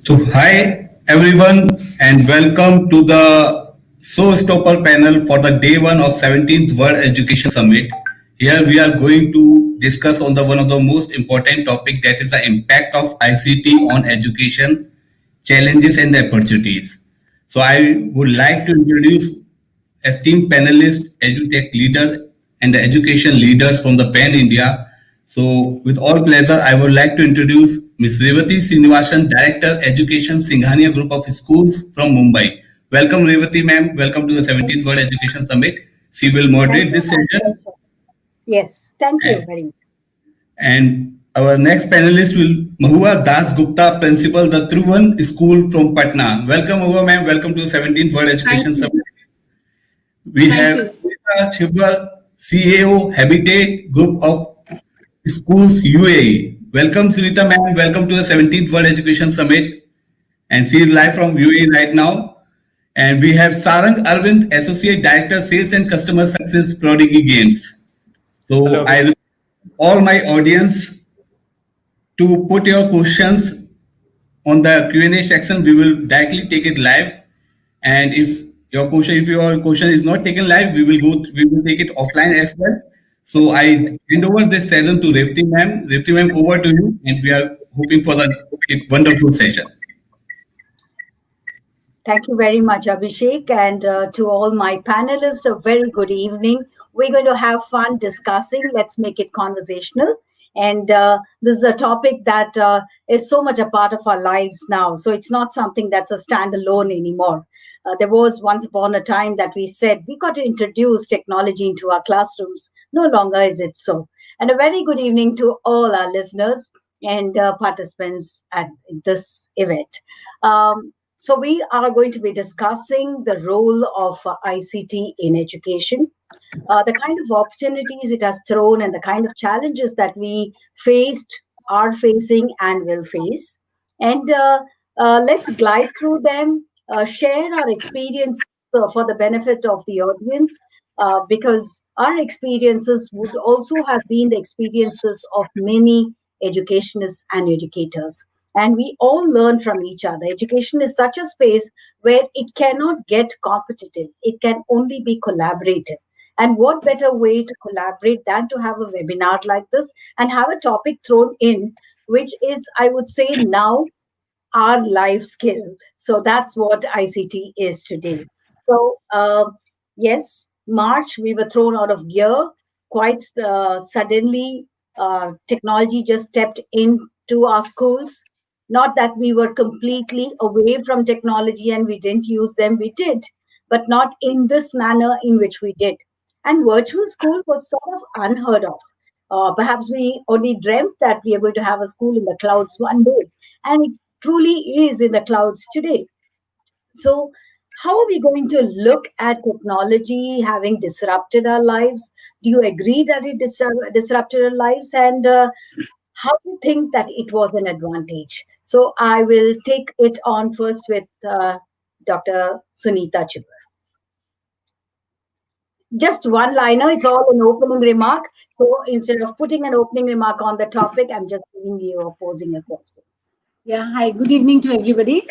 So, hi everyone, and welcome to the Showstopper panel for the day one of 17th World Education Summit. Here we are going to discuss on the one of the most important topic, that is the impact of ICT on education, challenges and the opportunities. So I would like to introduce esteemed panelists, edutech leaders, and the education leaders from the Pan India. So, with all pleasure, I would like to introduce Ms. Revathi Srinivasan, Director, Education, Singhania Group of Schools from Mumbai. Welcome, Revathi ma'am. Welcome to the 17th World Education Summit. She will moderate this session. Yes, thank you very much. And our next panelist will Mahua Das Gupta, Principal, the Tribhuvan School from Patna. Welcome, Mahua ma'am. Welcome to the 17th World Education Summit. We have Chhibber, CAO, Habitat Group of Schools UAE. Welcome, Sunita ma'am. Welcome to the 17th World Education Summit. And she is live from UAE right now. And we have Sharang Arvind, Associate Director, Sales and Customer Success, Prodigy Games. So hello. I request all my audience to put your questions on the Q&A section. We will directly take it live. And if your question is not taken live, we will take it offline as well. So I hand over this session to Revathi ma'am. Revathi ma'am, over to you, and we are hoping for the wonderful session. Thank you very much, Abhishek, and to all my panelists, a very good evening. We're going to have fun discussing. Let's make it conversational. And this is a topic that is so much a part of our lives now. So it's not something that's a standalone anymore. There was once upon a time that we said we got to introduce technology into our classrooms. No longer is it so. And a very good evening to all our listeners and participants at this event. So we are going to be discussing the role of ICT in education, the kind of opportunities it has thrown and the kind of challenges that we faced, are facing and will face. And let's glide through them, share our experience for the benefit of the audience, because our experiences would also have been the experiences of many educationists and educators. And we all learn from each other. Education is such a space where it cannot get competitive. It can only be collaborative. And what better way to collaborate than to have a webinar like this and have a topic thrown in, which is, I would say now, our life skill. So that's what ICT is today. So yes, March, we were thrown out of gear quite suddenly. technology just stepped into our schools. Not that we were completely away from technology and we didn't use them, we did, but not in this manner in which we did. And virtual school was sort of unheard of. Perhaps we only dreamt that we are going to have a school in the clouds one day, and it truly is in the clouds today. So, how are we going to look at technology having disrupted our lives? Do you agree that it disrupted our lives? And how do you think that it was an advantage? So, I will take it on first with Dr. Sunita Chhibber. Just one liner, it's all an opening remark. So, instead of putting an opening remark on the topic, I'm just giving you or posing a question. Yeah, hi, good evening to everybody.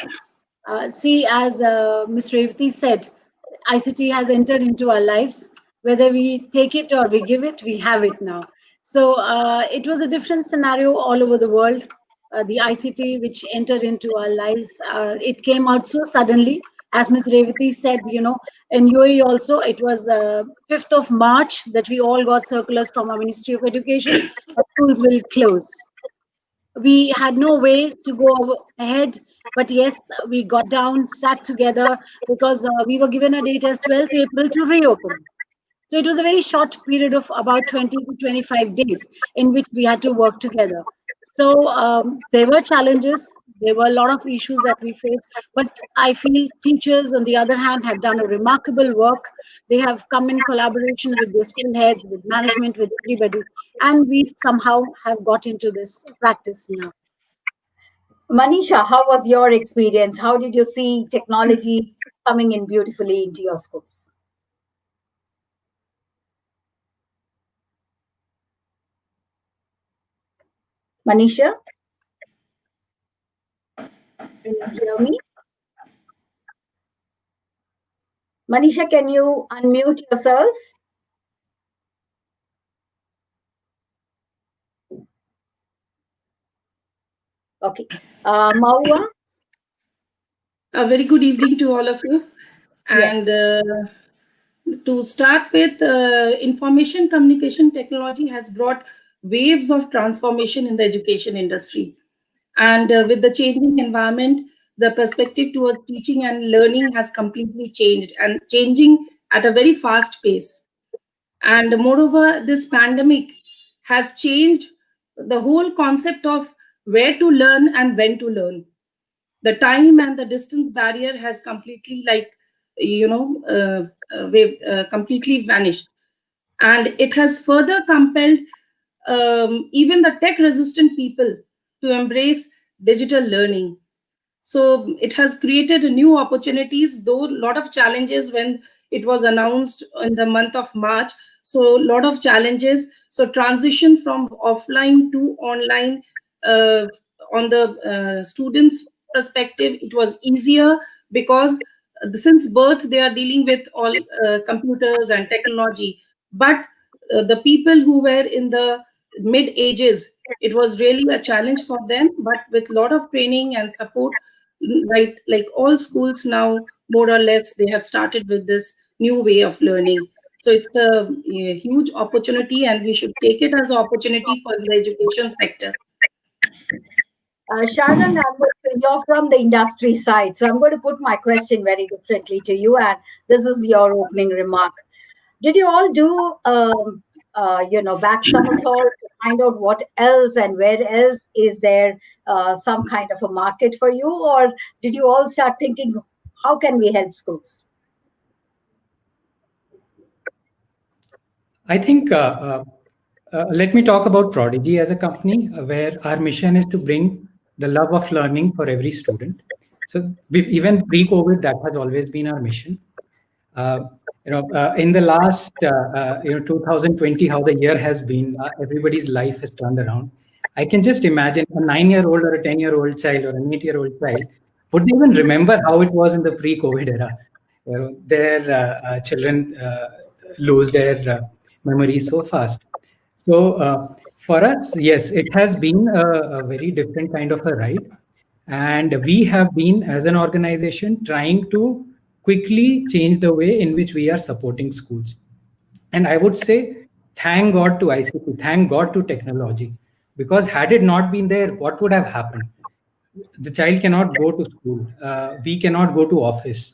See, as Ms. Revathi said, ICT has entered into our lives. Whether we take it or we give it, we have it now. So it was a different scenario all over the world. The ICT which entered into our lives, it came out so suddenly. As Ms. Revathi said, in UAE also, it was 5th of March that we all got circulars from our Ministry of Education. Schools will close. We had no way to go ahead, but yes, we got down, sat together, because we were given a date as 12th April to reopen. So it was a very short period of about 20 to 25 days in which we had to work together. So there were challenges, there were a lot of issues that we faced, but I feel teachers, on the other hand, have done a remarkable work. They have come in collaboration with the school heads, with management, with everybody, and we somehow have got into this practice now. Manisha, how was your experience? How did you see technology coming in beautifully into your schools? Manisha? Can you hear me? Manisha, can you unmute yourself? Okay. Mahua? A very good evening to all of you. And to start with, information communication technology has brought waves of transformation in the education industry. And with the changing environment, the perspective towards teaching and learning has completely changed and changing at a very fast pace. And moreover, this pandemic has changed the whole concept of where to learn and when to learn. The time and the distance barrier has completely completely vanished, and it has further compelled even the tech resistant people to embrace digital learning. So it has created new opportunities, though a lot of challenges when it was announced in the month of March. So a lot of challenges. So transition from offline to online, on the students' perspective, it was easier because since birth they are dealing with all computers and technology. But the people who were in the mid ages, it was really a challenge for them. But with a lot of training and support, right, like all schools now, more or less, they have started with this new way of learning. So it's a huge opportunity, and we should take it as an opportunity for the education sector. Sharang, you're from the industry side, so I'm going to put my question very differently to you, and this is your opening remark. Did you all do, back somersault to find out what else and where else is there some kind of a market for you, or did you all start thinking, how can we help schools? I think let me talk about Prodigy as a company, where our mission is to bring the love of learning for every student. So even pre-COVID, that has always been our mission. In the last 2020, how the year has been, everybody's life has turned around. I can just imagine a 9-year-old or a 10-year-old child or an 8-year-old child would even remember how it was in the pre-COVID era. Their children lose their memories so fast. So for us, yes, it has been a very different kind of a ride. And we have been, as an organization, trying to quickly change the way in which we are supporting schools. And I would say thank God to ICT, thank God to technology, because had it not been there, what would have happened? The child cannot go to school. We cannot go to office.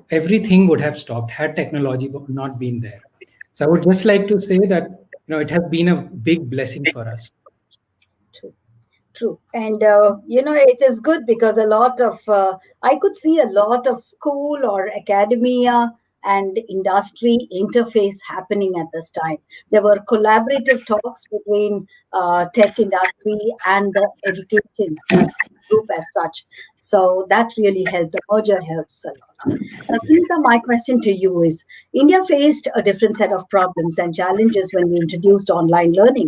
Everything would have stopped had technology not been there. So I would just like to say that it has been a big blessing for us. True. And, it is good because I could see a lot of school or academia and industry interface happening at this time. There were collaborative talks between tech industry and the education as group as such. So that really helped. The merger helps a lot. Sunita, my question to you is, India faced a different set of problems and challenges when we introduced online learning.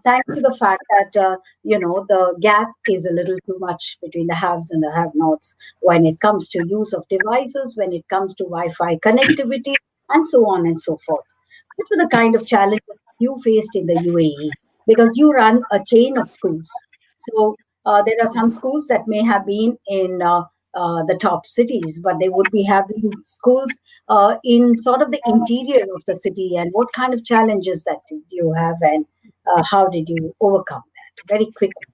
Thanks to the fact that the gap is a little too much between the haves and the have-nots when it comes to use of devices, when it comes to Wi-Fi connectivity, and so on and so forth. What were the kind of challenges you faced in the UAE? Because you run a chain of schools. So there are some schools that may have been in the top cities, but they would be having schools in sort of the interior of the city. And what kind of challenges that did you have, and how did you overcome that? Very quickly.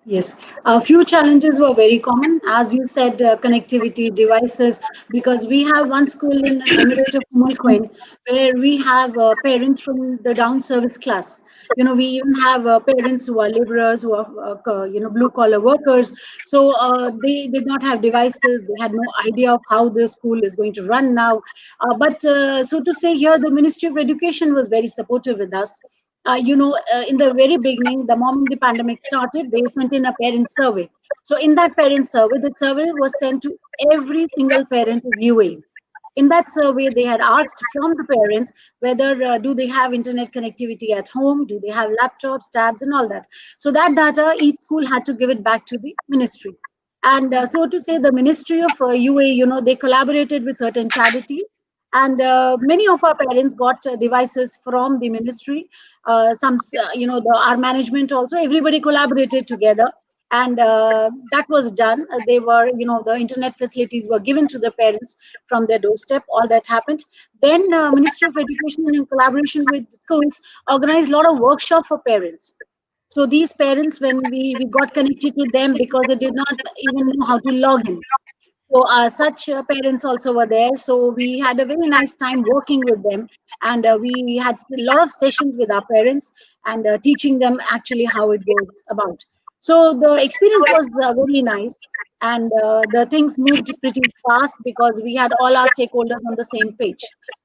Yes, a few challenges were very common, as you said, connectivity devices, because we have one school in Emirate of Mulqueen where we have parents from the down service class. We even have parents who are laborers, who are, blue collar workers. So they did not have devices. They had no idea of how the school is going to run now. But so to say, here the Ministry of Education was very supportive with us. In the very beginning, the moment the pandemic started, they sent in a parent survey. So in that parent survey, the survey was sent to every single parent of UAE. In that survey, they had asked from the parents whether do they have internet connectivity at home, do they have laptops, tabs, and all that. So that data, each school had to give it back to the ministry. And so to say, the Ministry of UAE, they collaborated with certain charities, and many of our parents got devices from the ministry. Our management also, everybody collaborated together, and that was done. They were, the internet facilities were given to the parents from their doorstep. All that happened. Then Ministry of Education, in collaboration with schools, organized a lot of workshop for parents. So these parents, when we got connected to them, because they did not even know how to log in. So such parents also were there. So we had a very nice time working with them, and we had a lot of sessions with our parents and teaching them actually how it goes about. So the experience was very nice, and the things moved pretty fast because we had all our stakeholders on the same page.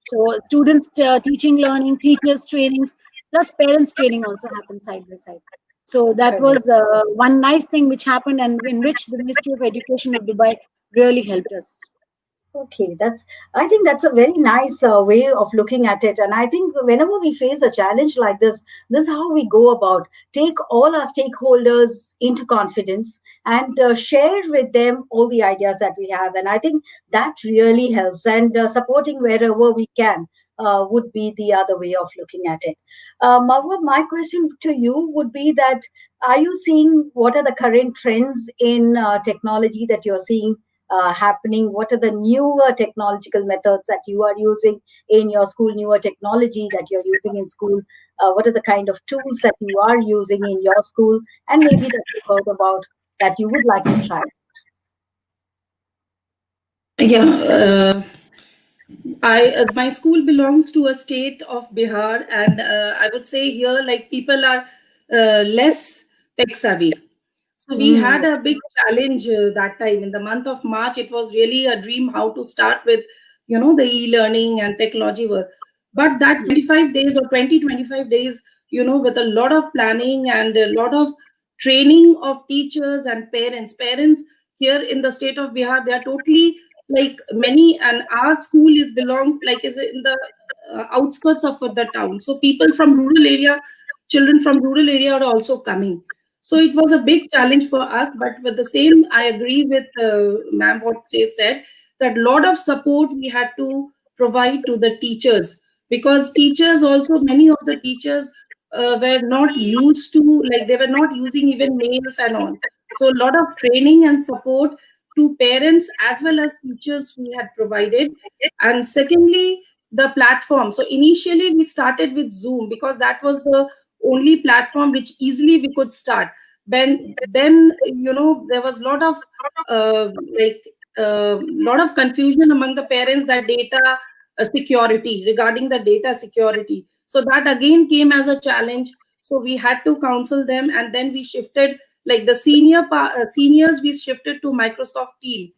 So students teaching, learning, teachers trainings, plus parents training also happened side by side. So that was one nice thing which happened, and in which the Ministry of Education of Dubai really helped us. Okay, I think that's a very nice way of looking at it. And I think whenever we face a challenge like this is how we go about. Take all our stakeholders into confidence and share with them all the ideas that we have. And I think that really helps. And supporting wherever we can would be the other way of looking at it. Mahua, my question to you would be that, are you seeing what are the current trends in technology that you're seeing happening? What are the newer technological methods that you are using in your school, newer technology that you're using in school? What are the kind of tools that you are using in your school, and maybe that you've heard about that you would like to try? Yeah, my school belongs to a state of Bihar, and I would say here, like, people are less tech savvy. So we had a big challenge that time. In the month of March, it was really a dream how to start with, the e-learning and technology work. But that 25 days or 25 days, with a lot of planning and a lot of training of teachers and parents here in the state of Bihar, they are totally like many, and our school is in the outskirts of the town. So people from rural area, children from rural area are also coming. So it was a big challenge for us, but with the same, I agree with ma'am what she said, that a lot of support we had to provide to the teachers, because teachers also, many of the teachers were not used to, like, they were not using even mails and all. So a lot of training and support to parents as well as teachers we had provided. And secondly, the platform. So initially we started with Zoom because that was the only platform which easily we could start. Then there was a lot of lot of confusion among the parents that data security, regarding the data security. So that again came as a challenge. So we had to counsel them, and then we shifted, like the seniors, we shifted to Microsoft Team,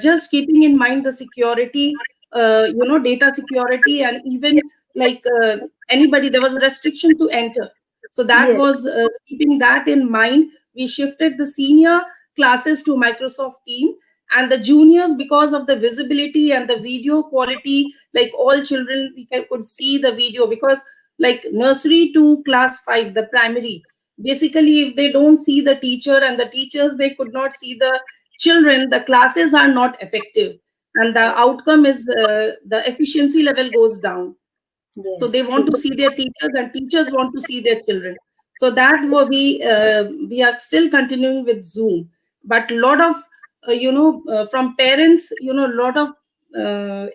just keeping in mind the security, data security, and even like anybody, there was a restriction to enter. So that Yes. was keeping that in mind, we shifted the senior classes to Microsoft Team, and the juniors, because of the visibility and the video quality, like all children could see the video, because like nursery to class 5, the primary, basically if they don't see the teacher and the teachers, they could not see the children, the classes are not effective, and the outcome is the efficiency level goes down. Yes. So they want to see their teachers, and teachers want to see their children. So that we are still continuing with Zoom, but a lot of from parents, a lot of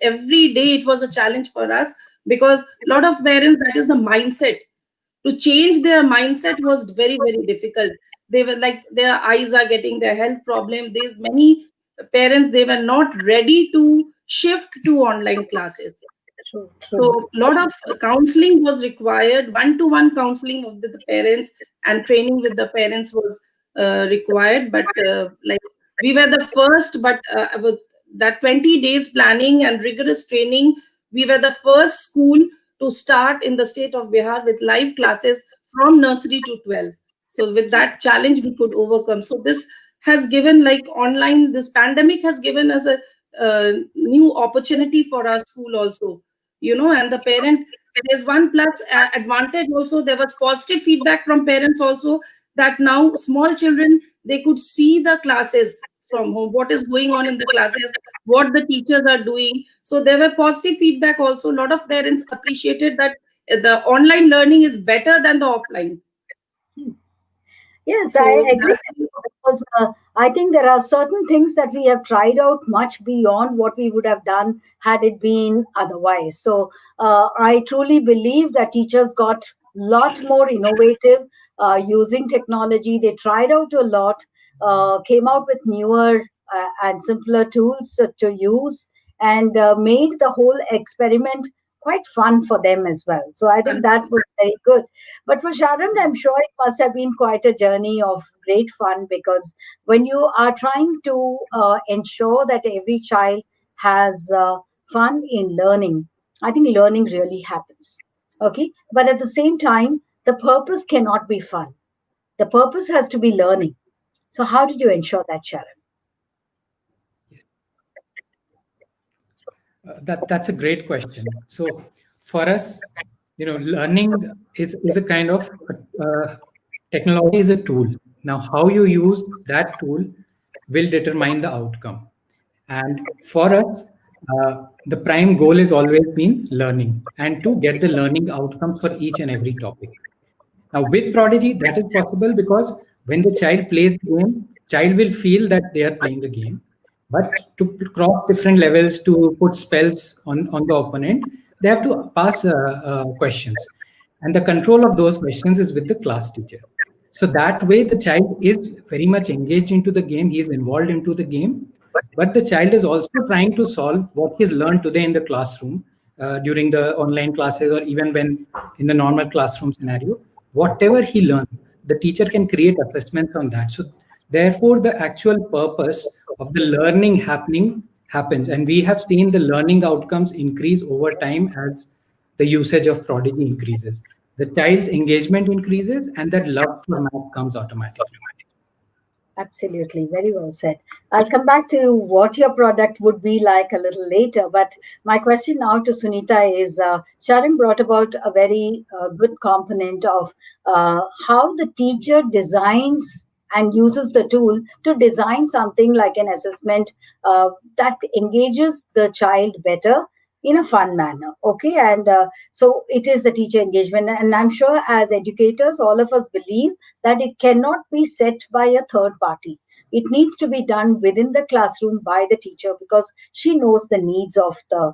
every day it was a challenge for us, because a lot of parents, that is the mindset, to change their mindset was very, very difficult. They were like, their eyes are getting their health problem. There's many parents, they were not ready to shift to online classes. True. So a lot of counseling was required, one-to-one counseling of the parents, and training with the parents was required. But like we were the first, but with that 20 days planning and rigorous training, we were the first school to start in the state of Bihar with live classes from nursery to 12. So with that challenge, we could overcome. So this has given, like online, this pandemic has given us a new opportunity for our school also, and the parent, there's one plus advantage also. There was positive feedback from parents also, that now small children, they could see the classes from home, what is going on in the classes, what the teachers are doing. So there were positive feedback also. A lot of parents appreciated that the online learning is better than the offline. Yes, So I agree. that- Because I think there are certain things that we have tried out much beyond what we would have done had it been otherwise. So I truly believe that teachers got lot more innovative using technology. They tried out a lot, came out with newer and simpler tools to use, and made the whole experiment quite fun for them as well. So I think that was very good. But for Sharang, I'm sure it must have been quite a journey of great fun, because when you are trying to ensure that every child has fun in learning, I think learning really happens. Okay. But at the same time, the purpose cannot be fun. The purpose has to be learning. So, how did you ensure that, Sharang? That's a great question. So for us, learning is a kind of technology is a tool. Now, how you use that tool will determine the outcome. And for us, the prime goal has always been learning and to get the learning outcomes for each and every topic. Now, with Prodigy, that is possible because when the child plays the game, child will feel that they are playing the game. But to cross different levels, to put spells on the opponent, they have to pass questions. And the control of those questions is with the class teacher. So that way, the child is very much engaged into the game. He is involved into the game. But the child is also trying to solve what he's learned today in the classroom during the online classes, or even when in the normal classroom scenario. Whatever he learns, the teacher can create assessments on that. So therefore, the actual purpose of the learning happens. And we have seen the learning outcomes increase over time as the usage of Prodigy increases. The child's engagement increases, and that love for math comes automatically. Absolutely, very well said. I'll come back to what your product would be like a little later. But my question now to Sunita is Sharon brought about a very good component of how the teacher designs and uses the tool to design something like an assessment that engages the child better in a fun manner. Okay. And so it is the teacher engagement. And I'm sure as educators, all of us believe that it cannot be set by a third party. It needs to be done within the classroom by the teacher, because she knows the needs of the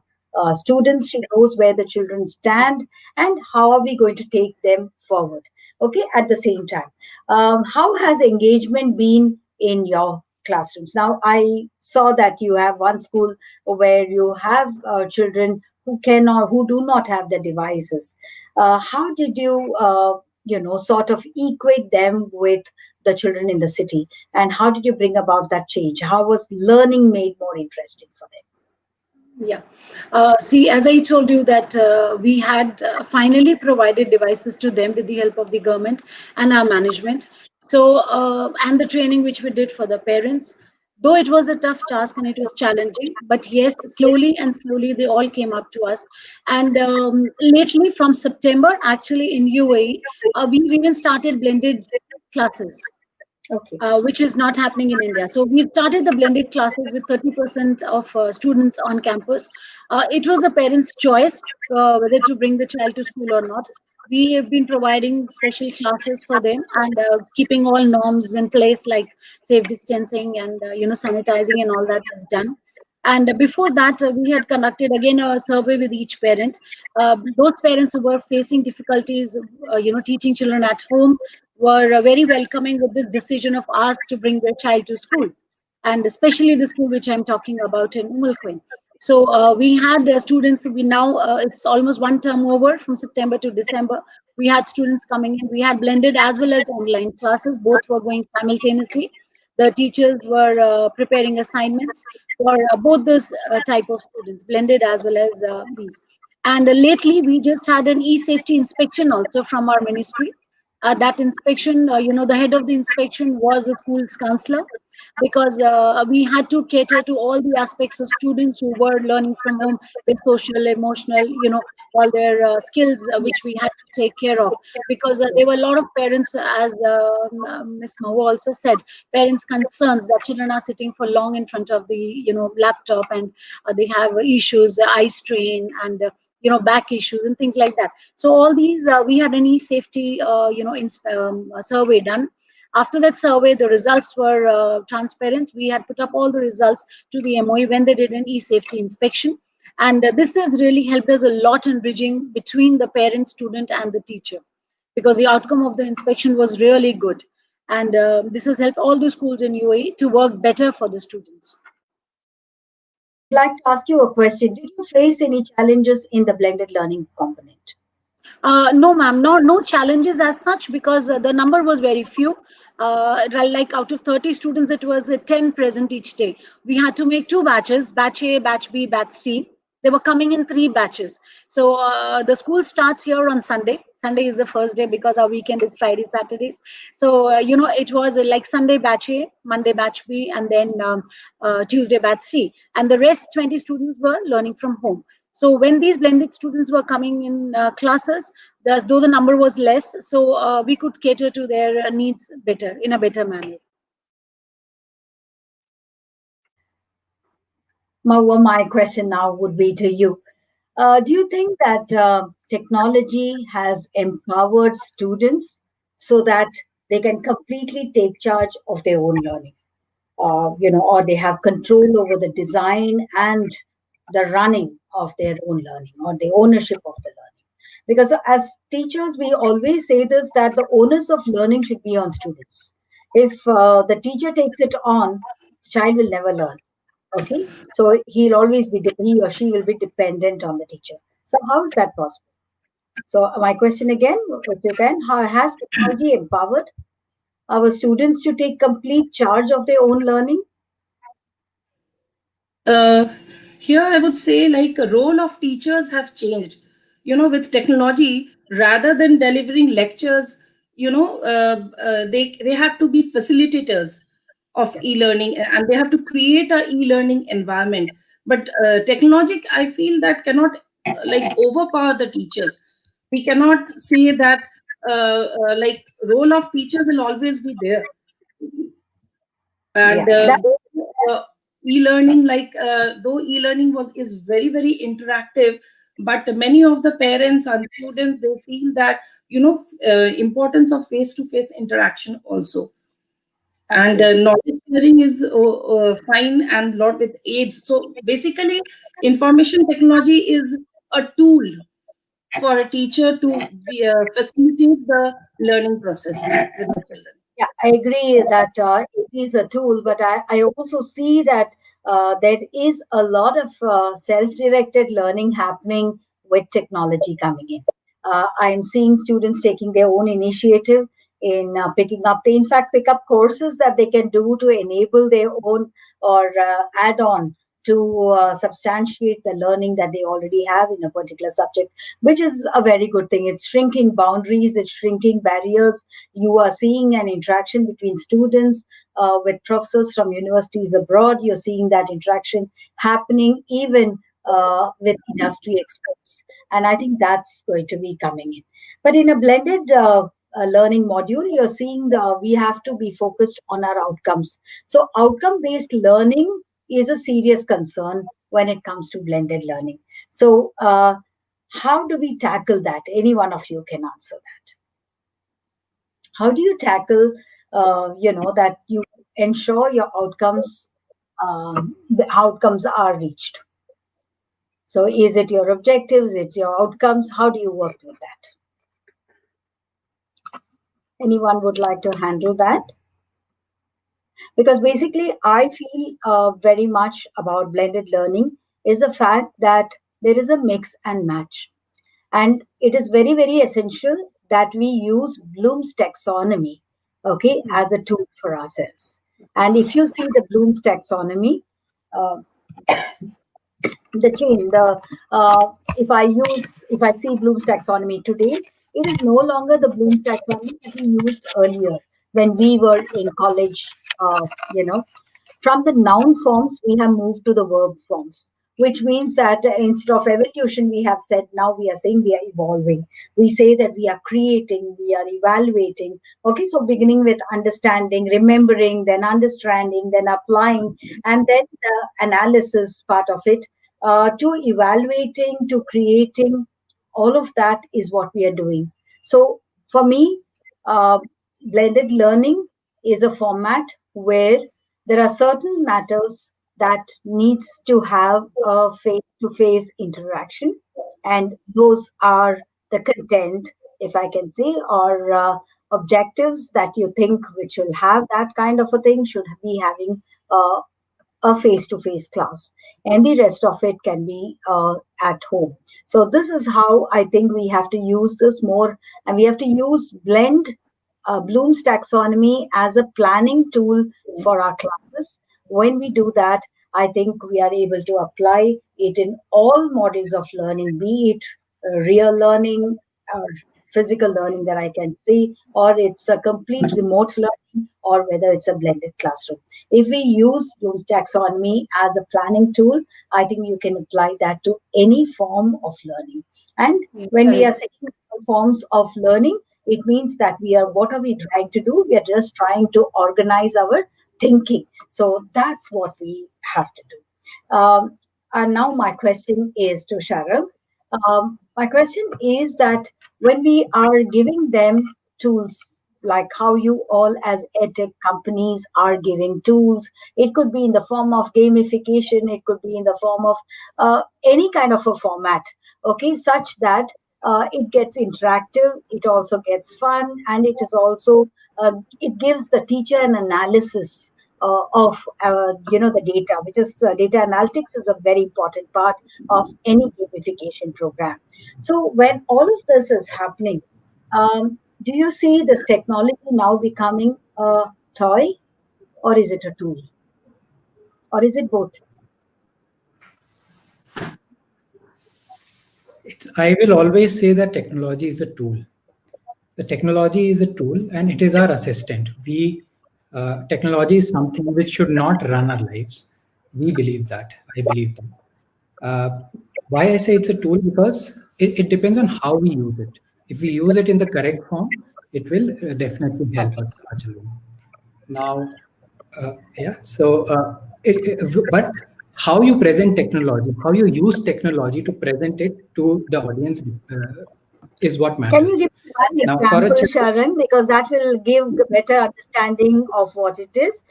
students. She knows where the children stand and how are we going to take them forward. Okay, at the same time, how has engagement been in your classrooms? Now, I saw that you have one school where you have children who cannot, who do not have the devices. How did you, sort of equate them with the children in the city? And how did you bring about that change? How was learning made more interesting for them? Yeah. See, as I told you that we had finally provided devices to them with the help of the government and our management. So, and the training which we did for the parents, though it was a tough task and it was challenging, but yes, slowly and slowly they all came up to us. And lately from September, actually in UAE, we've even started blended classes. Okay. Which is not happening in India. So we've started the blended classes with 30% of students on campus. It was a parent's choice whether to bring the child to school or not. We have been providing special classes for them and keeping all norms in place, like safe distancing and sanitizing and all that is done. And before that, we had conducted again a survey with each parent. Those parents who were facing difficulties, teaching children at home, were very welcoming with this decision of ours to bring their child to school, and especially the school which I'm talking about in Queen. So we had students. We now it's almost one term over from September to December. We had students coming in. We had blended as well as online classes. Both were going simultaneously. The teachers were preparing assignments for both those type of students, blended as well as these. And lately, we just had an e-safety inspection also from our ministry. That inspection, the head of the inspection was the school's counselor, because we had to cater to all the aspects of students who were learning from home, their social, emotional, all their skills, which we had to take care of. Because there were a lot of parents, as Ms. Mahua also said, parents' concerns that children are sitting for long in front of the, laptop, and they have issues, eye strain, and back issues and things like that. So all these, we had an e-safety, survey done. After that survey, the results were transparent. We had put up all the results to the MOE when they did an e-safety inspection. And this has really helped us a lot in bridging between the parent, student, and the teacher, because the outcome of the inspection was really good. And this has helped all the schools in UAE to work better for the students. I'd like to ask you a question. Did you face any challenges in the blended learning component? No, ma'am, no challenges as such, because the number was very few. Like out of 30 students, it was 10 present each day. We had to make two batches, batch A, batch B, batch C. They were coming in 3 batches. So the school starts here on Sunday. Sunday is the first day because our weekend is Friday, Saturdays. So, it was like Sunday batch A, Monday batch B, and then Tuesday batch C. And the rest 20 students were learning from home. So when these blended students were coming in classes, though the number was less, so we could cater to their needs better, in a better manner. Mahua, my question now would be to you. Do you think that technology has empowered students so that they can completely take charge of their own learning? Or they have control over the design and the running of their own learning, or the ownership of the learning? Because as teachers, we always say this, that the onus of learning should be on students. If the teacher takes it on, the child will never learn. Okay, so he or she will be dependent on the teacher. So how is that possible? So my question again, if you can, how has technology empowered our students to take complete charge of their own learning? Here I would say, like, a role of teachers have changed. With technology, rather than delivering lectures, they have to be facilitators of e-learning, and they have to create a e-learning environment. But technology, I feel, that cannot overpower the teachers. We cannot say that role of teachers will always be there. And e-learning, though e-learning is very, very interactive, but many of the parents and students, they feel that importance of face-to-face interaction also. And knowledge sharing is fine and lot with aids. So basically, information technology is a tool for a teacher to facilitate the learning process with the children. Yeah, I agree that it is a tool, but I also see that there is a lot of self-directed learning happening with technology coming in. I'm seeing students taking their own initiative in picking up, they in fact pick up courses that they can do to enable their own or add on to substantiate the learning that they already have in a particular subject, which is a very good thing. It's shrinking boundaries, it's shrinking barriers. You are seeing an interaction between students with professors from universities abroad. You're seeing that interaction happening even with industry experts. And I think that's going to be coming in. But in a blended learning module, you're seeing we have to be focused on our outcomes. So outcome-based learning is a serious concern when it comes to blended learning. So how do we tackle that? Any one of you can answer that. How do you tackle, that you ensure your outcomes, the outcomes are reached? So is it your objectives? Is it your outcomes? How do you work with that? Anyone would like to handle that? Because basically, I feel very much about blended learning is the fact that there is a mix and match. And it is very, very essential that we use Bloom's taxonomy, okay, as a tool for ourselves. And if you see the Bloom's taxonomy, the chain, if I see Bloom's taxonomy today, it is no longer the Bloom's taxonomy that we used earlier when we were in college. From the noun forms, we have moved to the verb forms, which means that instead of evolution, we have said now we are saying we are evolving. We say that we are creating, we are evaluating. Okay, so beginning with understanding, remembering, then understanding, then applying, and then the analysis part of it, to evaluating, to creating, all of that is what we are doing. So for me, blended learning is a format where there are certain matters that needs to have a face-to-face interaction, and those are the content, if I can say, or objectives that you think which will have that kind of a thing should be having a face-to-face class, and the rest of it can be at home. So this is how I think we have to use this more, and we have to use blend Bloom's taxonomy as a planning tool for our classes. When we do that, I think we are able to apply it in all models of learning, be it real learning or physical learning that I can see, or it's a complete remote learning, or whether it's a blended classroom. If we use Bloom's taxonomy as a planning tool, I think you can apply that to any form of learning. And when we are saying forms of learning, it means that what are we trying to do? We are just trying to organize our thinking. So that's what we have to do. And now my question is to Sharang. My question is that when we are giving them tools, like how you all as edtech companies are giving tools, it could be in the form of gamification, it could be in the form of any kind of a format, okay, such that it gets interactive, it also gets fun, and it is also, it gives the teacher an analysis of the data, which is data analytics is a very important part of any gamification program. So when all of this is happening, do you see this technology now becoming a toy, or is it a tool, or is it both? I will always say that technology is a tool. The technology is a tool, and it is our assistant. Technology is something which should not run our lives. We believe that. I believe that. Why I say it's a tool? Because it depends on how we use it. If we use it in the correct form, it will definitely help us much along. Now, but how you present technology, how you use technology to present it to the audience is what matters. Can you give one Now, example, Sharang, because that will give a better understanding of what it is?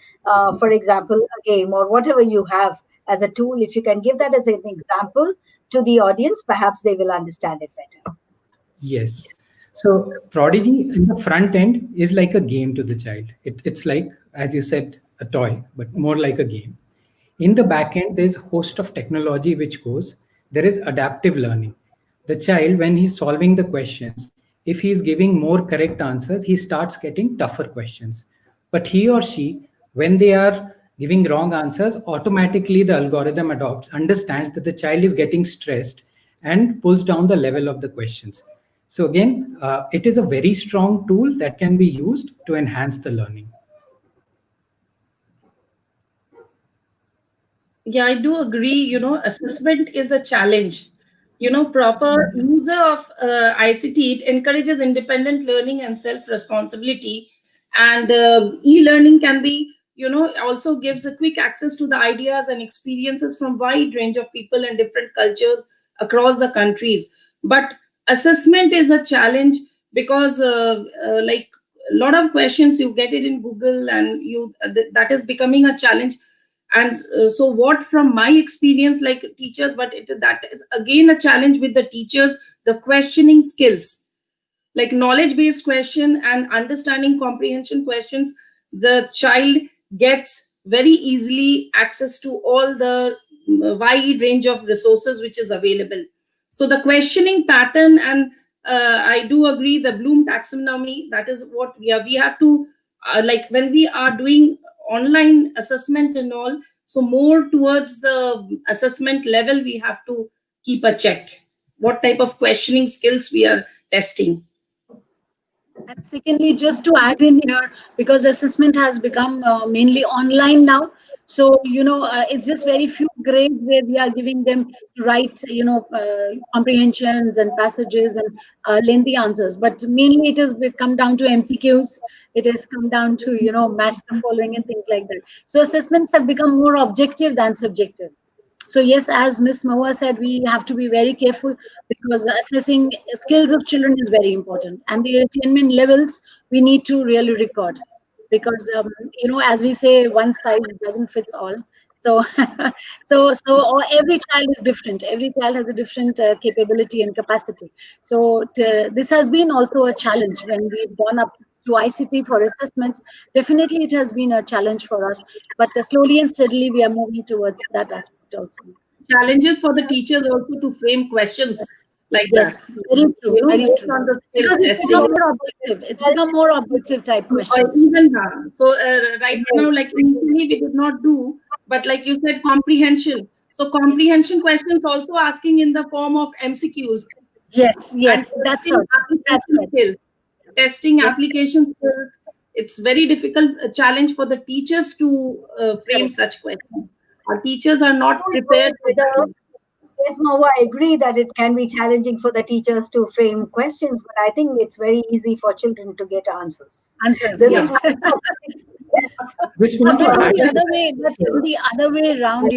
For example, a game or whatever you have as a tool, if you can give that as an example to the audience, perhaps they will understand it better. Yes. So Prodigy in the front end is like a game to the child. It's like, as you said, a toy, but more like a game. In the back end, there's a host of technology which goes. There is adaptive learning. The child, when he's solving the questions, if he's giving more correct answers, he starts getting tougher questions. But he or she, when they are giving wrong answers, automatically the algorithm adopts, understands that the child is getting stressed and pulls down the level of the questions. So again, it is a very strong tool that can be used to enhance the learning. Yeah, I do agree. Assessment is a challenge. Proper user of ICT, it encourages independent learning and self-responsibility. And e-learning can be, also gives a quick access to the ideas and experiences from wide range of people and different cultures across the countries. But assessment is a challenge because like a lot of questions you get it in Google, and that is becoming a challenge. And so what from my experience, like teachers, but that is again a challenge with the teachers, the questioning skills, like knowledge based question and understanding comprehension questions, the child gets very easily access to all the wide range of resources which is available. So the questioning pattern, and I do agree, the Bloom taxonomy, that is what we have to like when we are doing online assessment and all, so more towards the assessment level, we have to keep a check what type of questioning skills we are testing. And secondly, just to add in here, because assessment has become mainly online now, so it's just very few grades where we are giving them to write comprehensions and passages and lengthy answers, but mainly it has come down to MCQs. It has come down to match the following and things like that. So assessments have become more objective than subjective. So yes, as Ms. Mahua said, we have to be very careful because assessing skills of children is very important, and the attainment levels we need to really record, because as we say, one size doesn't fit all. So or every child is different. Every child has a different capability and capacity. So this has been also a challenge when we've gone up to ICT for assessments. Definitely, it has been a challenge for us, but slowly and steadily we are moving towards that aspect also. Challenges for the teachers also to frame questions like yes, that. very true, very true. On the Because it's become more objective. It's become more objective type questions. Even that. So right now, like initially we did not do, but like you said, comprehension. So comprehension questions also asking in the form of MCQs. Yes, yes, and that's right. That's right. Skills, testing Yes. application skills. It's very difficult challenge for the teachers to frame such questions. Our teachers are not prepared. Yes, Mahua, I agree that it can be challenging for the teachers to frame questions, but I think it's very easy for children to get answers. Answers, This yes. is But the other way around,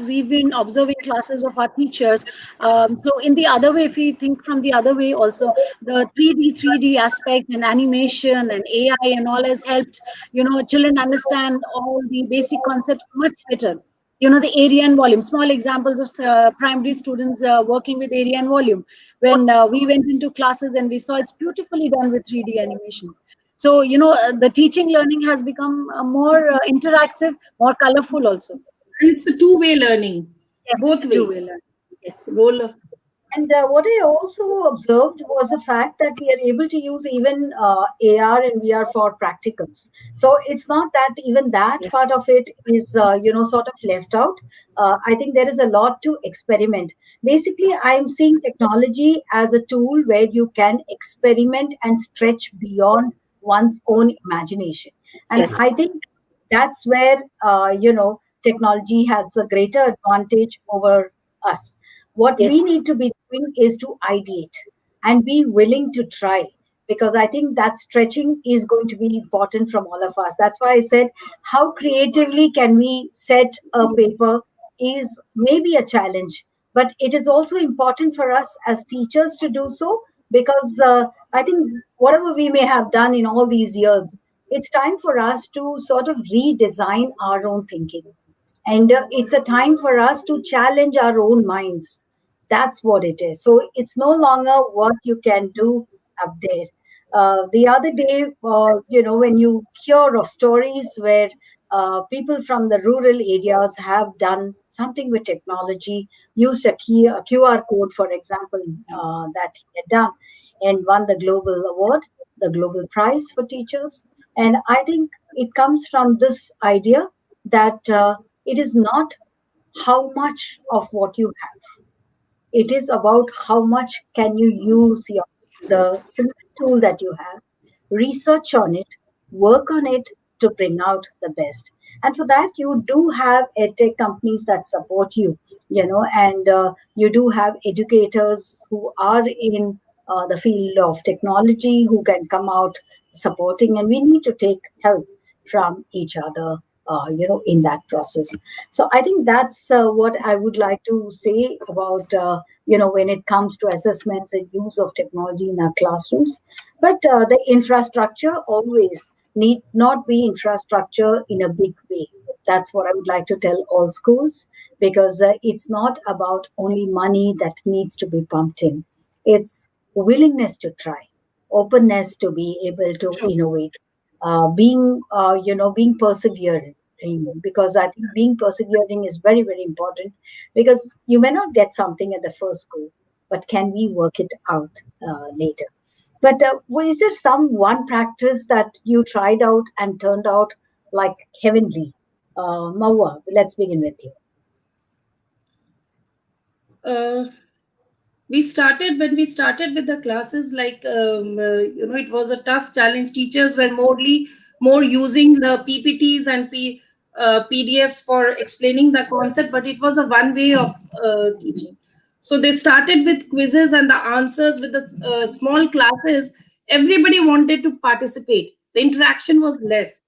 we've been observing classes of our teachers. So in the other way, if we think from the other way also, the 3D aspect and animation and AI and all has helped, children understand all the basic concepts much better. The area and volume, small examples of primary students working with area and volume. When we went into classes and we saw it's beautifully done with 3D animations. So, the teaching learning has become more interactive, more colorful also. And it's a two-way learning, Yes, both ways. two-way learning. Yes. Role of. And what I also observed was the fact that we are able to use even AR and VR for practicals. So it's not that even that Yes. part of it is, sort of left out. I think there is a lot to experiment. Basically, I'm seeing technology as a tool where you can experiment and stretch beyond one's own imagination. And Yes. I think that's where, technology has a greater advantage over us. What Yes. we need to be doing is to ideate and be willing to try, because I think that stretching is going to be important from all of us. That's why I said, how creatively can we set a paper is maybe a challenge, but it is also important for us as teachers to do so, because I think whatever we may have done in all these years, it's time for us to sort of redesign our own thinking. And it's a time for us to challenge our own minds. That's what it is. So it's no longer what you can do up there. The other day, when you hear of stories where people from the rural areas have done something with technology, used a QR code, for example, that he had done, and won the global award, the global prize for teachers. And I think it comes from this idea that it is not how much of what you have. It is about how much can you use the simple tool that you have, research on it, work on it to bring out the best. And for that, you do have edtech companies that support you, and you do have educators who are in the field of technology who can come out supporting, and we need to take help from each other, in that process. So I think that's what I would like to say about, when it comes to assessments and use of technology in our classrooms. But the infrastructure always need not be infrastructure in a big way. That's what I would like to tell all schools, because it's not about only money that needs to be pumped in. It's willingness to try, openness to be able to innovate, being persevering, because I think being persevering is very, very important, because you may not get something at the first go, but can we work it out later? But is there some one practice that you tried out and turned out like heavenly? Mahua, let's begin with you. We started with the classes, like it was a tough challenge. Teachers were more using the PPTs and PDFs for explaining the concept, but it was a one way of teaching. So they started with quizzes and the answers with the small classes. Everybody wanted to participate. The interaction was less.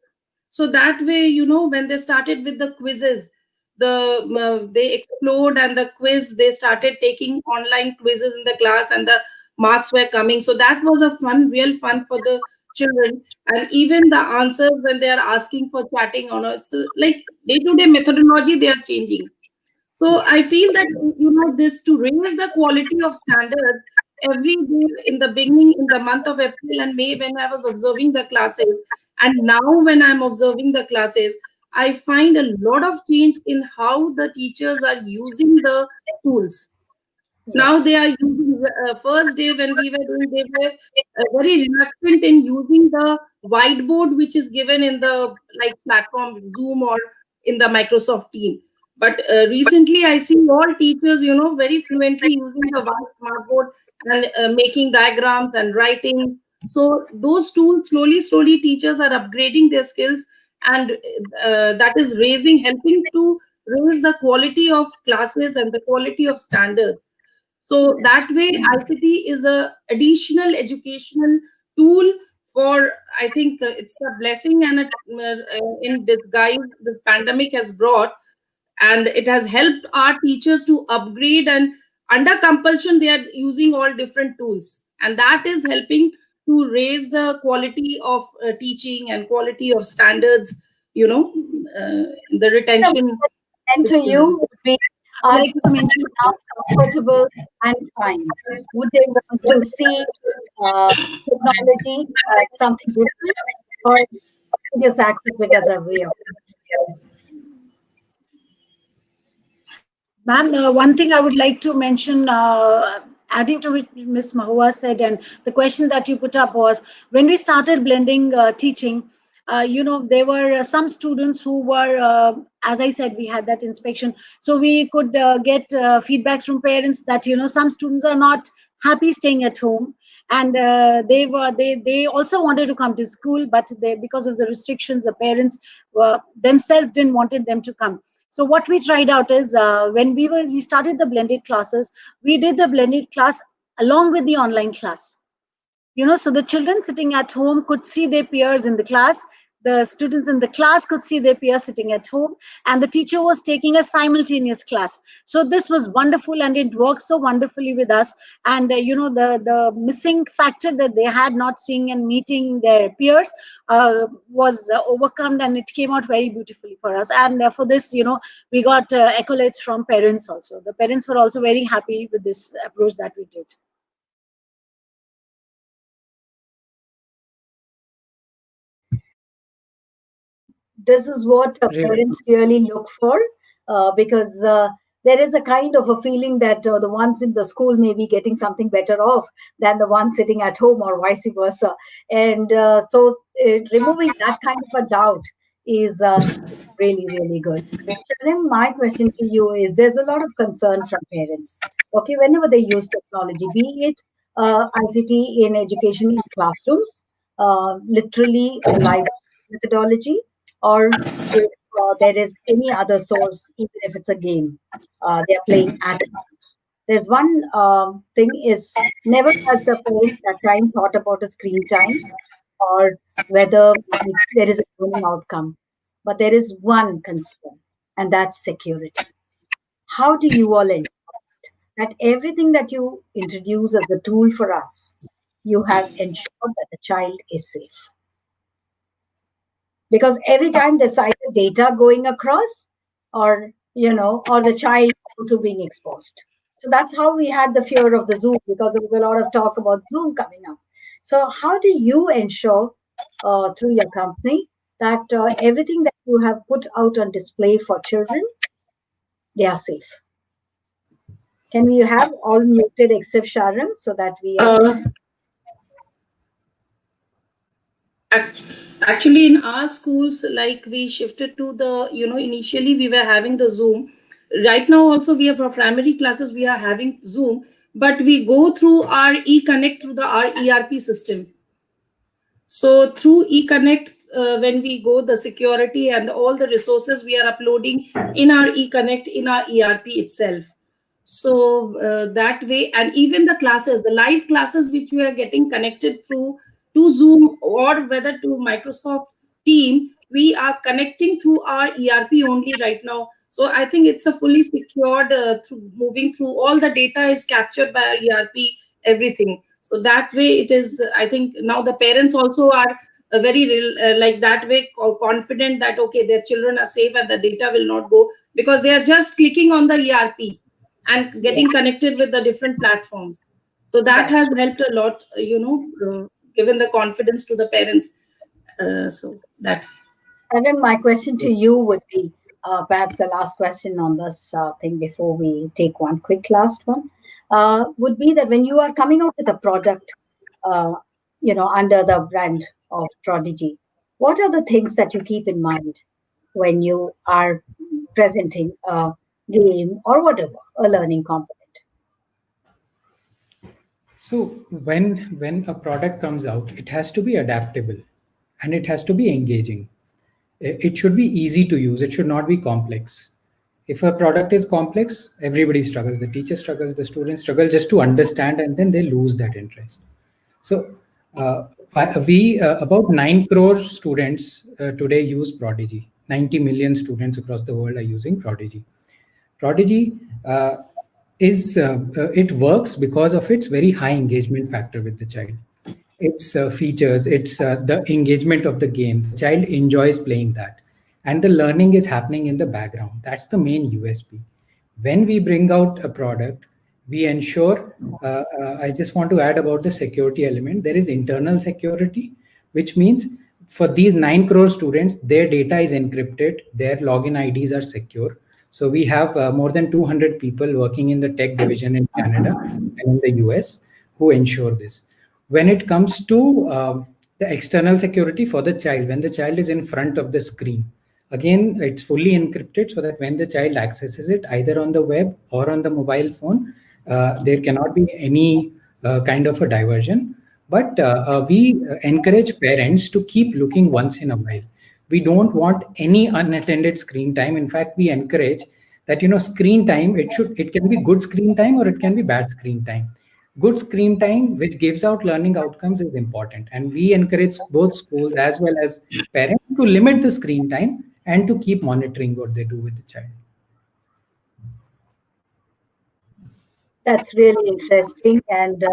So that way, when they started with the quizzes, they explored, and the quiz, they started taking online quizzes in the class, and the marks were coming. So that was a real fun for the children. And even the answers, when they are asking for chatting on, it's like day-to-day methodology they are changing. So I feel that, this, to raise the quality of standards every day, in the beginning, in the month of April and May, when I was observing the classes, and now when I'm observing the classes, I find a lot of change in how the teachers are using the tools. Now they are using, first day when we were doing, they were very reluctant in using the whiteboard which is given in the platform Zoom or in the Microsoft Team. But recently I see all teachers, very fluently using the white smartboard and making diagrams and writing. So those tools, slowly teachers are upgrading their skills, and that is helping to raise the quality of classes and the quality of standards. So that way, ICT is a additional educational tool for, I think it's a blessing and in disguise this pandemic has brought, and it has helped our teachers to upgrade, and under compulsion they are using all different tools, and that is helping to raise the quality of teaching and quality of standards, the retention. And to you would be, are Like to mention, now comfortable and fine? Would they want to see technology as something good, or just accept it as a way of life? ma'am, one thing I would like to mention, adding to what Ms. Mahua said, and the question that you put up was, when we started blending teaching, there were some students who were, as I said, we had that inspection. So we could get feedbacks from parents that, some students are not happy staying at home. And they also wanted to come to school, but because of the restrictions, the parents themselves didn't wanted them to come. So what we tried out is, when we started the blended classes, we did the blended class along with the online class. So the children sitting at home could see their peers in the class. the students in the class could see their peers sitting at home, and the teacher was taking a simultaneous class. So this was wonderful, and it worked so wonderfully with us. And the missing factor that they had, not seeing and meeting their peers, was overcome, and it came out very beautifully for us. And for this, we got accolades from parents also. The parents were also very happy with this approach that we did. This is what parents really look for, because there is a kind of a feeling that the ones in the school may be getting something better off than the ones sitting at home, or vice versa. And so removing that kind of a doubt is really, really good. Sharang, my question to you is, there's a lot of concern from parents, okay, whenever they use technology, be it ICT in education in classrooms, literally a live methodology, or if there is any other source, even if it's a game they're playing at home. There's one thing is, never has the parent that time thought about a screen time or whether there is a learning outcome. But there is one concern, and that's security. How do you all ensure that everything that you introduce as a tool for us, you have ensured that the child is safe? Because every time there's either data going across, or or the child also being exposed. So that's how we had the fear of the Zoom, because there was a lot of talk about Zoom coming up. So how do you ensure through your company that everything that you have put out on display for children, they are safe? Can we have all muted except Sharang, so that we Actually, in our schools, like, we shifted to the, initially we were having the Zoom. Right now also, we have for primary classes, we are having Zoom, but we go through our e-connect through our ERP system. So through e-connect, when we go, the security and all the resources we are uploading in our e-connect, in our ERP itself. So that way, and even the classes, the live classes which we are getting connected through to Zoom or whether to Microsoft Team, we are connecting through our ERP only right now. So I think it's a fully secured, through moving through, all the data is captured by our ERP, everything. So that way it is, I think now the parents also are very like that way confident that, okay, their children are safe and the data will not go, because they are just clicking on the ERP and getting connected with the different platforms. So that has helped a lot, given the confidence to the parents. So that. And then my question to you would be, perhaps the last question on this thing before we take one quick last one, would be that when you are coming out with a product, under the brand of Prodigy, what are the things that you keep in mind when you are presenting a game or whatever, a learning component? So when a product comes out, it has to be adaptable and it has to be engaging. It should be easy to use. It should not be complex. If a product is complex, everybody struggles. The teacher struggles, the students struggle just to understand, and then they lose that interest. So about 9 crore students today use Prodigy. 90 million students across the world are using Prodigy. Prodigy it works because of its very high engagement factor with the child. Its features, it's the engagement of the game. The child enjoys playing that, and the learning is happening in the background. That's the main USP. When we bring out a product, we ensure, I just want to add about the security element. There is internal security, which means for these 9 crore students, their data is encrypted, their login IDs are secure. So we have more than 200 people working in the tech division in Canada and in the US who ensure this. When it comes to the external security for the child, when the child is in front of the screen, again, it's fully encrypted so that when the child accesses it, either on the web or on the mobile phone, there cannot be any kind of a diversion. But we encourage parents to keep looking once in a while. We don't want any unattended screen time. In fact, we encourage that, screen time, it can be good screen time or it can be bad screen time. good screen time, which gives out learning outcomes, is important. And we encourage both schools as well as parents to limit the screen time and to keep monitoring what they do with the child. That's really interesting. And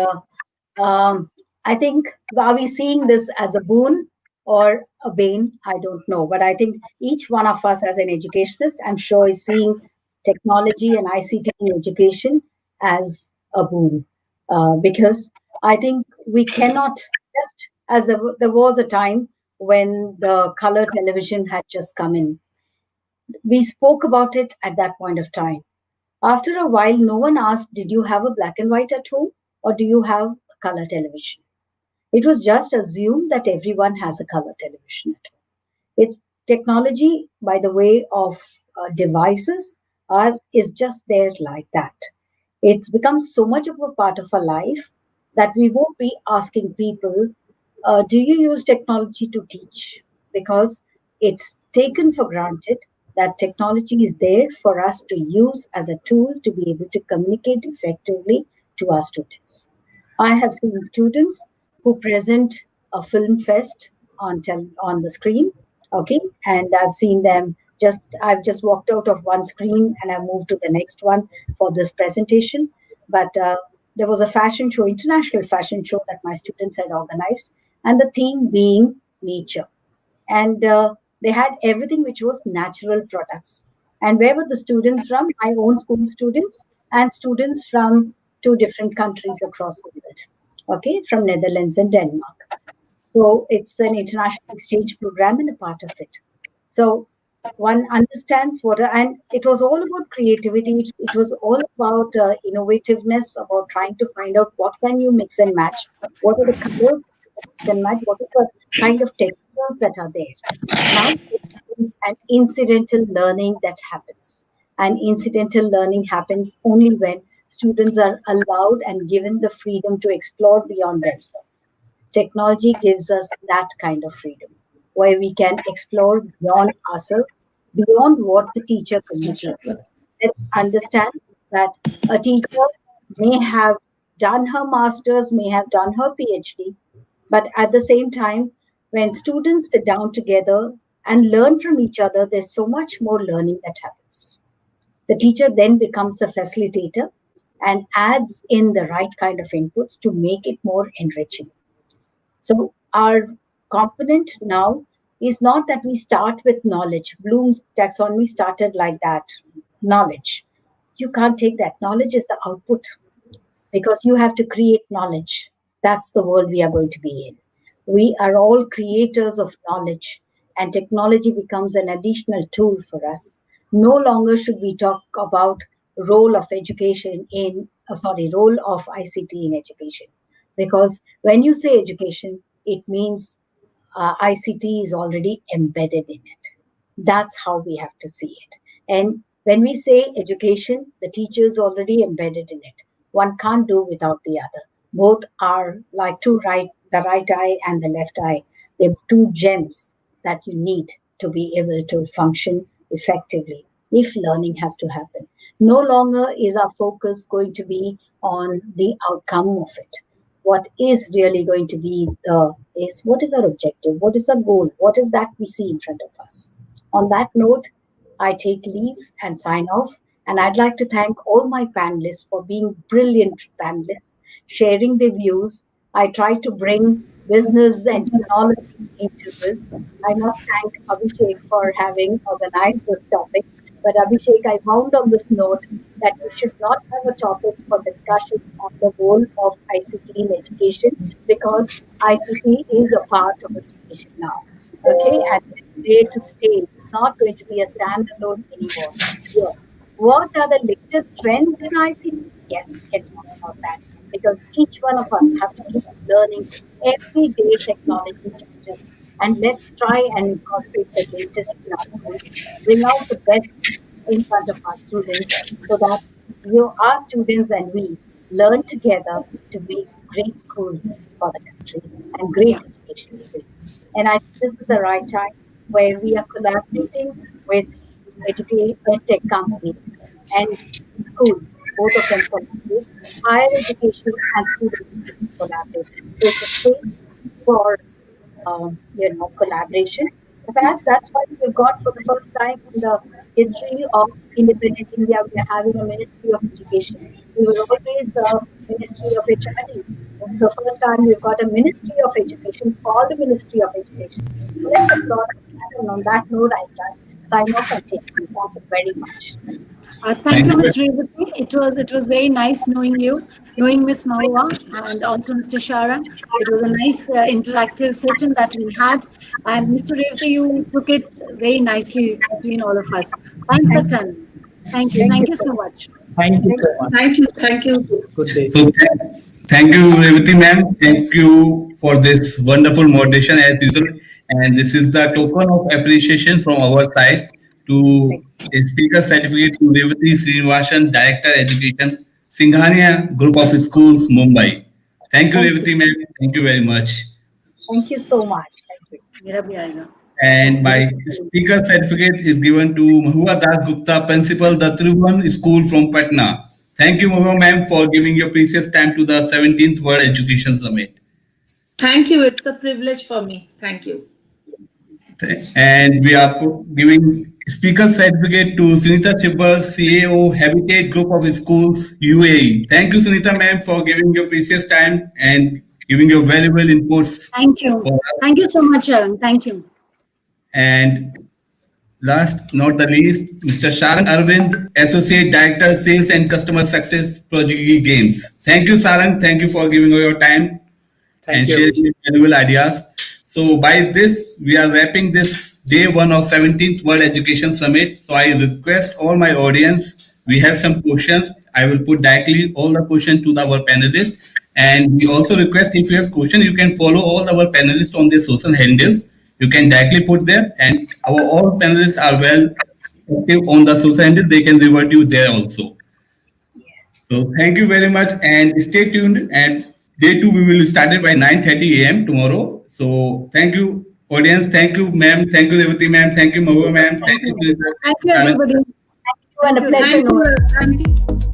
I think, are we seeing this as a boon or a bane? I don't know. But I think each one of us as an educationist, I'm sure, is seeing technology and ICT in education as a boon. Because I think we cannot, just as there was a time when the color television had just come in, we spoke about it at that point of time. After a while, no one asked, did you have a black and white at home or do you have a color television? It was just assumed that everyone has a color television at home. It's technology, by the way of devices, is just there like that. It's become so much of a part of our life that we won't be asking people, do you use technology to teach? Because it's taken for granted that technology is there for us to use as a tool to be able to communicate effectively to our students. I have seen students who present a film fest on the screen, okay, and I've just walked out of one screen and I moved to the next one for this presentation. But there was a fashion show, international fashion show that my students had organized, and the theme being nature. And they had everything which was natural products. And where were the students from? My own school students and students from two different countries across the world, okay, from Netherlands and Denmark. So it's an international exchange program and a part of it. So one understands and it was all about creativity. It was all about innovativeness, about trying to find out what can you mix and match, what are the colors that can match, what are the kind of textures that are there. Now, an incidental learning that happens. And incidental learning happens only when students are allowed and given the freedom to explore beyond themselves. Technology gives us that kind of freedom, where we can explore beyond ourselves, beyond what the teacher communicates. Let's understand that a teacher may have done her master's, may have done her PhD, but at the same time, when students sit down together and learn from each other, there's so much more learning that happens. The teacher then becomes a facilitator and adds in the right kind of inputs to make it more enriching. So our component now is not that we start with knowledge. Bloom's taxonomy started like that, knowledge. You can't take that. Knowledge is the output because you have to create knowledge. That's the world we are going to be in. We are all creators of knowledge, and technology becomes an additional tool for us. No longer should we talk about role of education role of ICT in education. Because when you say education, it means ICT is already embedded in it. That's how we have to see it. And when we say education, the teacher is already embedded in it. One can't do without the other. Both are like the right eye and the left eye. They're two gems that you need to be able to function effectively if learning has to happen. No longer is our focus going to be on the outcome of it. What is really going to be is what is our objective? What is our goal? What is that we see in front of us? On that note, I take leave and sign off. And I'd like to thank all my panelists for being brilliant panelists, sharing their views. I try to bring business and technology into this. I must thank Abhishek for having organized this topic. But Abhishek, I wound on this note that we should not have a topic for discussion on the role of ICT in education because ICT is a part of education now. Okay, and it's there to stay. It's not going to be a standalone anymore. Yeah. What are the latest trends in ICT? Yes, we can talk about that because each one of us have to keep learning. Every day technology changes, and let's try and incorporate the latest in our schools, bring out the best in front of our students so that our students and we learn together to make great schools for the country and great education space. And I think this is the right time where we are collaborating with tech companies and schools both of them collaborate. Higher education and student education collaborate. So it's a space for collaboration. Perhaps that's why we've got for the first time in the history of independent India, we are having a Ministry of Education. We were always a Ministry of HRD. This is the first time we've got a Ministry of Education called the Ministry of Education. So let's applaud that. And on that note, I can sign off and take you. Thank you very much. Thank you, Ms. Revathi. It was very nice knowing you, knowing Ms. Mahua, and also Mr. Sharang. It was a nice interactive session that we had, and Mr. Revathi, you took it very nicely between all of us. Thanks a ton. Thank you so much. Thank you so much. Thank you. Good day. So thank you, Revathi ma'am. Thank you for this wonderful moderation as usual. And this is the token of appreciation from our side to a speaker certificate to Revathi Srinivasan, Director Education, Singhania Group of Schools, Mumbai. Thank you, Revathi ma'am. Thank you very much. Thank you so much. Thank you. Mera bhi aayega. And my speaker certificate is given to Mahua Das Gupta, Principal, the Tribhuvan School from Patna. Thank you, Mahua ma'am, for giving your precious time to the 17th World Education Summit. Thank you. It's a privilege for me. Thank you. And we are giving speaker certificate to Sunita Chhibber, CAO, Habitat Group of Schools, UAE. Thank you, Sunita ma'am, for giving your precious time and giving your valuable inputs. Thank you. Thank you so much, Sharang. Thank you. And last not the least, Mr. Sharang Arvind, Associate Director, Sales and Customer Success, Prodigy Games. Thank you, Sharang. Thank you for giving your time and sharing your valuable ideas. So by this, we are wrapping this day one of 17th World Education Summit. So I request all my audience, we have some questions. I will put directly all the questions to our panelists. And we also request if you have questions, you can follow all our panelists on their social handles. You can directly put there, and our all panelists are well active on the social handle. They can revert you there also. So thank you very much and stay tuned. And day 2 we will start it by 9:30 a.m. tomorrow. So thank you, audience. Thank you, ma'am. Thank you, Revathi ma'am. Thank you, Mahua ma'am. Thank you, everybody. Thank you and a pleasure. Thank you.